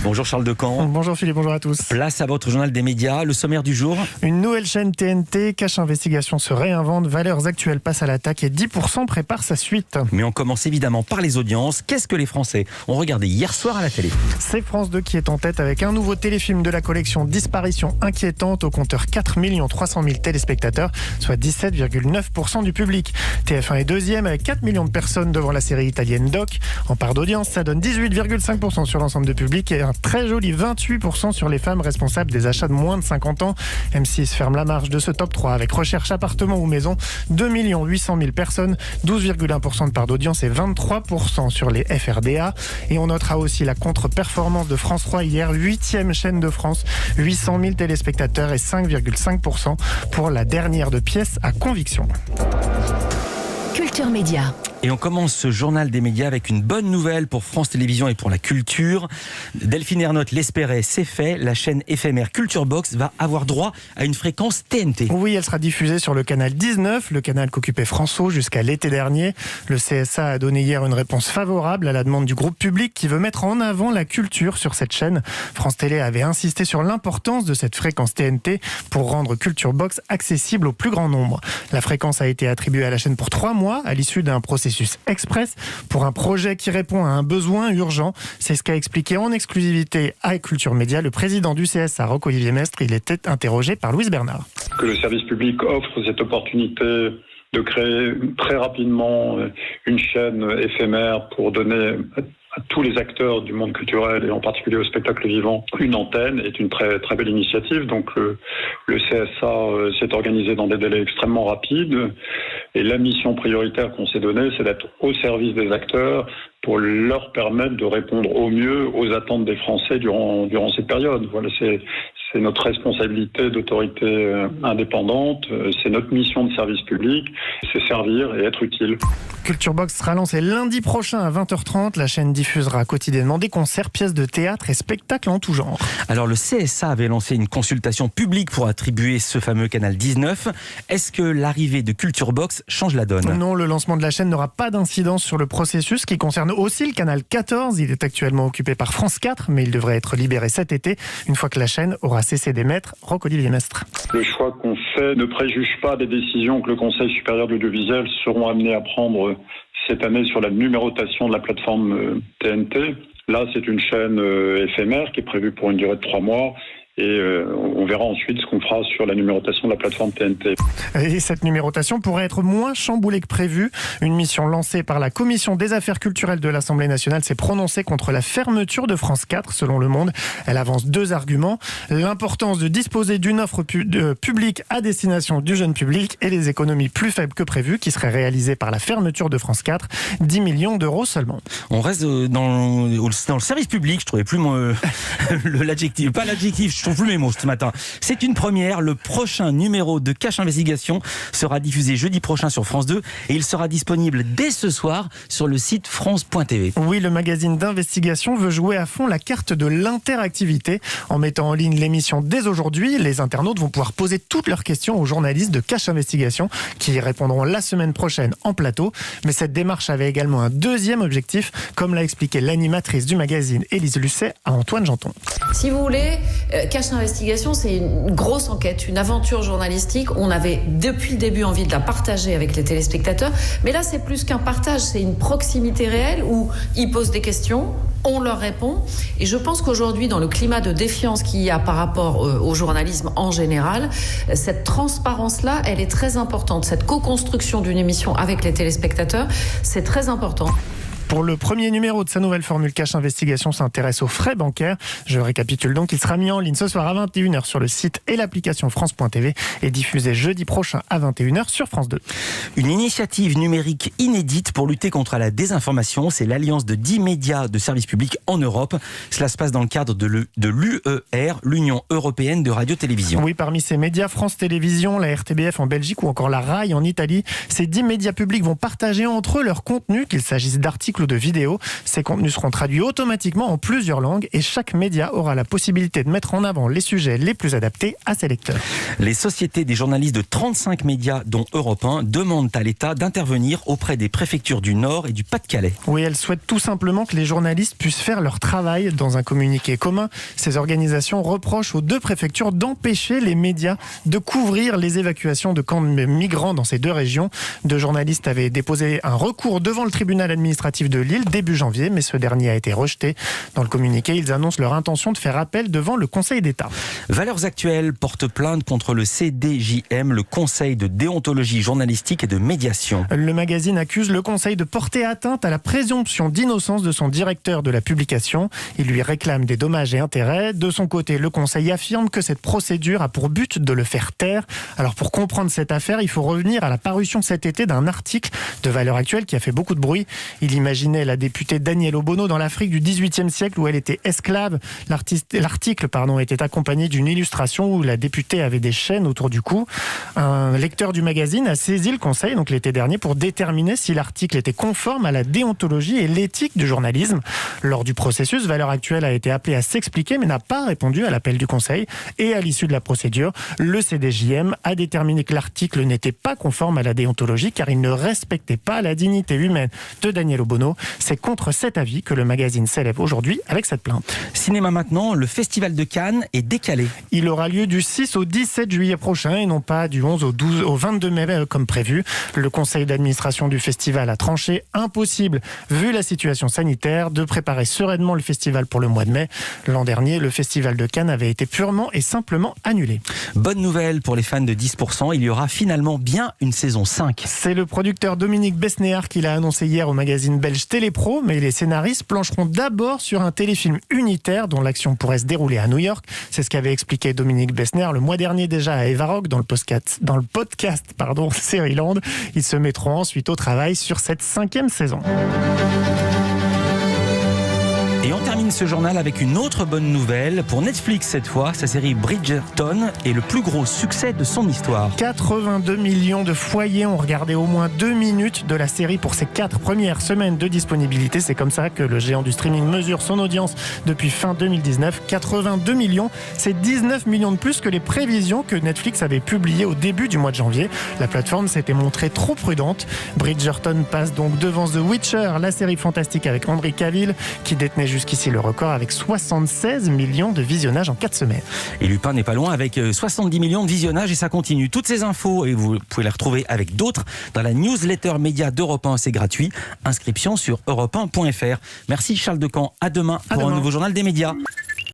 Bonjour Charles Decamp. Bonjour Philippe, bonjour à tous. Place à votre journal des médias. Le sommaire du jour. Une nouvelle chaîne TNT, Cache Investigation se réinvente, Valeurs Actuelles passe à l'attaque et 10% prépare sa suite. Mais on commence évidemment par les audiences. Qu'est-ce que les Français ont regardé hier soir à la télé? C'est France 2 qui est en tête avec un nouveau téléfilm de la collection Disparition inquiétante au compteur 4 300 000 téléspectateurs, soit 17,9% du public. TF1 est deuxième avec 4 millions de personnes devant la série italienne Doc. En part d'audience, ça donne 18,5% sur l'ensemble du public et un très joli 28% sur les femmes responsables des achats de moins de 50 ans. M6 ferme la marche de ce top 3 avec Recherche appartement ou maison, 2 800 000 personnes, 12,1% de part d'audience et 23% sur les FRDA. Et on notera aussi la contre-performance de France 3 hier, 8e chaîne de France, 800 000 téléspectateurs et 5,5% pour la dernière de pièces à conviction. Culture Média. Et on commence ce journal des médias avec une bonne nouvelle pour France Télévisions et pour la culture. Delphine Ernotte l'espérait, c'est fait. La chaîne éphémère Culture Box va avoir droit à une fréquence TNT. Oui, elle sera diffusée sur le canal 19, le canal qu'occupait François jusqu'à l'été dernier. Le CSA a donné hier une réponse favorable à la demande du groupe public qui veut mettre en avant la culture sur cette chaîne. France Télé avait insisté sur l'importance de cette fréquence TNT pour rendre Culture Box accessible au plus grand nombre. La fréquence a été attribuée à la chaîne pour 3 mois à l'issue d'un processus express pour un projet qui répond à un besoin urgent. C'est ce qu'a expliqué en exclusivité à Culture Média le président du CSA, Roch-Olivier Mestre. Il était interrogé par Louise Bernard. Que le service public offre cette opportunité de créer très rapidement une chaîne éphémère pour donner à tous les acteurs du monde culturel et en particulier au spectacle vivant une antenne est une très très belle initiative. Donc le CSA s'est organisé dans des délais extrêmement rapides et la mission prioritaire qu'on s'est donnée, c'est d'être au service des acteurs pour leur permettre de répondre au mieux aux attentes des Français durant cette période. Voilà, c'est notre responsabilité d'autorité indépendante, c'est notre mission de service public, c'est servir et être utile. Culture Box sera lancée lundi prochain à 20h30. La chaîne diffusera quotidiennement des concerts, pièces de théâtre et spectacles en tout genre. Alors le CSA avait lancé une consultation publique pour attribuer ce fameux canal 19. Est-ce que l'arrivée de Culture Box change la donne? Non, le lancement de la chaîne n'aura pas d'incidence sur le processus qui concerne aussi le canal 14. Il est actuellement occupé par France 4, mais il devrait être libéré cet été, une fois que la chaîne aura cessé d'émettre. Roch-Olivier Mestre. Le choix qu'on fait ne préjuge pas des décisions que le Conseil supérieur de l'audiovisuel seront amenés à prendre cette année sur la numérotation de la plateforme TNT. Là, c'est une chaîne éphémère qui est prévue pour une durée de 3 mois. Et on verra ensuite ce qu'on fera sur la numérotation de la plateforme TNT. Et cette numérotation pourrait être moins chamboulée que prévu. Une mission lancée par la Commission des affaires culturelles de l'Assemblée nationale s'est prononcée contre la fermeture de France 4, selon Le Monde. Elle avance 2 arguments. L'importance de disposer d'une offre publique à destination du jeune public et les économies plus faibles que prévues qui seraient réalisées par la fermeture de France 4. 10 millions d'euros seulement. On reste dans le service public. Je trouvais plus l'adjectif, pas l'adjectif. Je trouve plus mes mots ce matin. C'est une première. Le prochain numéro de Cache Investigation sera diffusé jeudi prochain sur France 2 et il sera disponible dès ce soir sur le site France.tv. Oui, le magazine d'investigation veut jouer à fond la carte de l'interactivité. En mettant en ligne l'émission dès aujourd'hui, les internautes vont pouvoir poser toutes leurs questions aux journalistes de Cache Investigation qui y répondront la semaine prochaine en plateau. Mais cette démarche avait également un deuxième objectif, comme l'a expliqué l'animatrice du magazine Élise Lucet à Antoine Janton. Si vous voulez, Cache Investigation, c'est une grosse enquête, une aventure journalistique. On avait depuis le début envie de la partager avec les téléspectateurs. Mais là, c'est plus qu'un partage, c'est une proximité réelle où ils posent des questions, on leur répond. Et je pense qu'aujourd'hui, dans le climat de défiance qu'il y a par rapport au journalisme en général, cette transparence-là, elle est très importante. Cette co-construction d'une émission avec les téléspectateurs, c'est très important. Pour le premier numéro de sa nouvelle formule Cache Investigation s'intéresse aux frais bancaires. Je récapitule donc, il sera mis en ligne ce soir à 21h sur le site et l'application France.tv et diffusé jeudi prochain à 21h sur France 2. Une initiative numérique inédite pour lutter contre la désinformation, c'est l'alliance de 10 médias de service public en Europe. Cela se passe dans le cadre de l'UER, l'Union Européenne de Radio-Télévision. Oui, parmi ces médias, France Télévisions, la RTBF en Belgique ou encore la RAI en Italie, ces 10 médias publics vont partager entre eux leur contenu, qu'il s'agisse d'articles ou de vidéos. Ces contenus seront traduits automatiquement en plusieurs langues et chaque média aura la possibilité de mettre en avant les sujets les plus adaptés à ses lecteurs. Les sociétés des journalistes de 35 médias, dont Europe 1, demandent à l'État d'intervenir auprès des préfectures du Nord et du Pas-de-Calais. Oui, elles souhaitent tout simplement que les journalistes puissent faire leur travail. Dans un communiqué commun, ces organisations reprochent aux deux préfectures d'empêcher les médias de couvrir les évacuations de camps de migrants dans ces deux régions. Deux journalistes avaient déposé un recours devant le tribunal administratif de Lille début janvier, mais ce dernier a été rejeté. Dans le communiqué, ils annoncent leur intention de faire appel devant le Conseil d'État. Valeurs Actuelles porte plainte contre le CDJM, le Conseil de déontologie journalistique et de médiation. Le magazine accuse le Conseil de porter atteinte à la présomption d'innocence de son directeur de la publication. Il lui réclame des dommages et intérêts. De son côté, le Conseil affirme que cette procédure a pour but de le faire taire. Alors pour comprendre cette affaire, il faut revenir à la parution cet été d'un article de Valeurs Actuelles qui a fait beaucoup de bruit. Il imaginait la députée Danielle Obono dans l'Afrique du XVIIIe siècle où elle était esclave. L'article était accompagné d'une illustration où la députée avait des chaînes autour du cou. Un lecteur du magazine a saisi le Conseil, donc l'été dernier, pour déterminer si l'article était conforme à la déontologie et l'éthique du journalisme. Lors du processus, Valeurs Actuelles a été appelé à s'expliquer mais n'a pas répondu à l'appel du Conseil. Et à l'issue de la procédure, le CDJM a déterminé que l'article n'était pas conforme à la déontologie car il ne respectait pas la dignité humaine de Danielle Obono. C'est contre cet avis que le magazine s'élève aujourd'hui avec cette plainte. Cinéma maintenant, le Festival de Cannes est décalé. Il aura lieu du 6 au 17 juillet prochain et non pas du 11 au 22 mai comme prévu. Le conseil d'administration du festival a tranché. Impossible, vu la situation sanitaire, de préparer sereinement le festival pour le mois de mai. L'an dernier, le Festival de Cannes avait été purement et simplement annulé. Bonne nouvelle pour les fans de 10%, il y aura finalement bien une saison 5. C'est le producteur Dominique Besnéard qui l'a annoncé hier au magazine belge Télépro, mais les scénaristes plancheront d'abord sur un téléfilm unitaire dont l'action pourrait se dérouler à New York. C'est ce qu'avait expliqué Dominique Besnéard le mois dernier déjà à Eva Rock dans le podcast Série-Land. Ils se mettront ensuite au travail sur cette 5e saison. Et on termine ce journal avec une autre bonne nouvelle. Pour Netflix cette fois, sa série Bridgerton est le plus gros succès de son histoire. 82 millions de foyers ont regardé au moins 2 minutes de la série pour ses 4 premières semaines de disponibilité. C'est comme ça que le géant du streaming mesure son audience depuis fin 2019. 82 millions, c'est 19 millions de plus que les prévisions que Netflix avait publiées au début du mois de janvier. La plateforme s'était montrée trop prudente. Bridgerton passe donc devant The Witcher, la série fantastique avec Henry Cavill, qui détenait jusqu'ici le record avec 76 millions de visionnages en 4 semaines. Et Lupin n'est pas loin avec 70 millions de visionnages et ça continue. Toutes ces infos, et vous pouvez les retrouver avec d'autres dans la newsletter média d'Europe 1, c'est gratuit. Inscription sur europe1.fr. Merci Charles Decamp, à demain pour un nouveau journal des médias.